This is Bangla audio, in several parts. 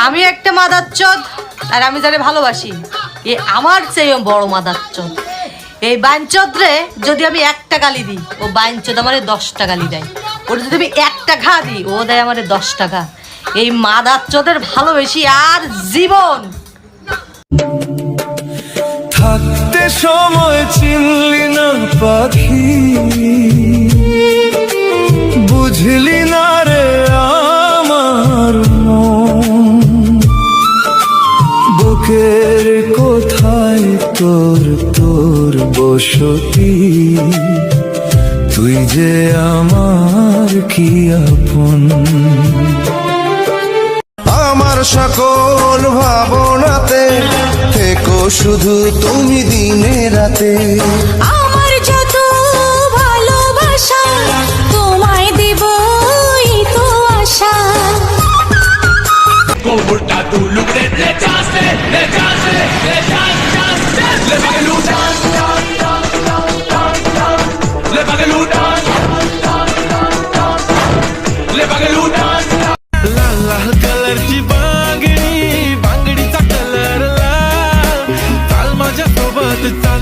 আমি একটা মাদারচোদ আর আমি যারে ভালোবাসি এ আমার চেয়ে বড় মাদারচোদ। এই বাইনচোদরে যদি আমি একটা গালি দিই ও বাইনচোদ আমারে 10টা গালি দেয়। ওর যদি আমি একটা ঘা দিই ও দেয় আমারে 10 টাকা। এই মাদারচোদের ভালোবেসি আর জীবন। থাকতে সময় চিনলি না পাখি, বুঝলি না রে আমার মন। বুকের কোথায় তোর তোর বসতি, তুই যে আমার কি আপন। আমার সকল ভাবনাতে থেকো শুধু তুমি দিনে রাতে। আমার যত ভালোবাসা তোমায় দেবই তো আশা। Comporta tu look le chance le chance le chance le bagaluta le bagaluta le bagaluta लाल लाल कलरची बांगडी, बांगडीचा कलर लाल. चाल माझ्या सोबत चाल,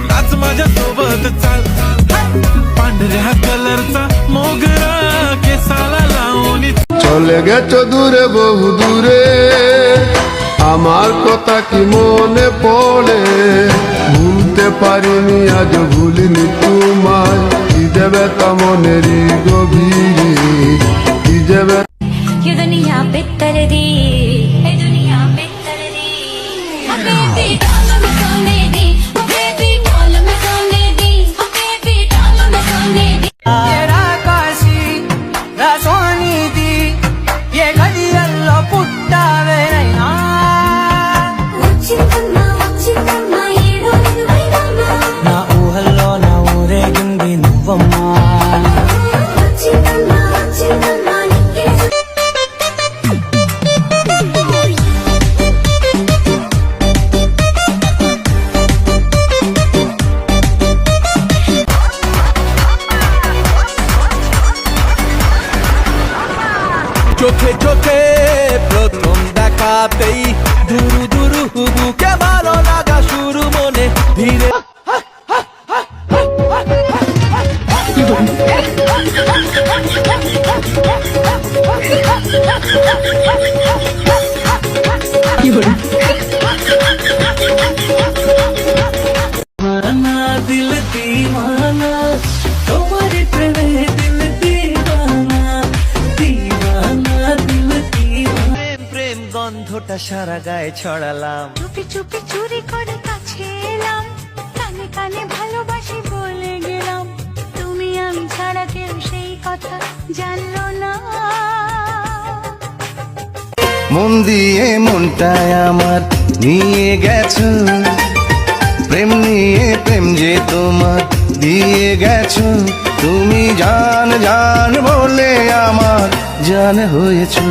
नाच माझ्या सोबत चाल. पांढऱ्या कलरचा मोगरा केसाला लावून চলে গেছো দূরে বহু দূরে, আমার কথা কি মনে পড়ে। ভুলতে পারিনি আজ ভুলিনি তোমায়, কি দেবে তা মনেরই গভীরে, কি দেবে। ये दुनिया बेहतर दी, ये दुनिया बेहतर दी। बेबी डाल में सोने दी, बेबी डाल में सोने दी, बेबी डाल में सोने दी। तेरा काशी रसोनी दी, ये गलियल्लो पुट्टा वेरैना. వచ్చిందమ్మా ఈ రోజు వైనమ్మా. నా ఊహల్లో నా ఊరేగింది నువ్వమ్మా. వచ్చిందమ్మా నీకే চোখে চোখে প্রথম দেখাতেই দুরু দুরু বুকে ভালো লাগা শুরু মনে ধীরে। दीवाना दिल दीवाना, तुम्हारे प्रेमे दिल दीवाना, दीवाना दिल दीवाना. প্রেম প্রেম গন্ধটা সারা গায়ে ছড়ালাম। চুপি চুপি চুরি করে কাছে এলাম, কানে কানে ভালোবাসি বলে গেলাম। তুমি আমি ছাড়া কেউ সেই কথা জানলো না। মন দিয়ে মনটায় আমার নিয়ে গেছো, প্রেম নিয়ে প্রেম যে তোমার দিয়ে গেছো। তুমি জান জান বলে আমার জান হয়েছো।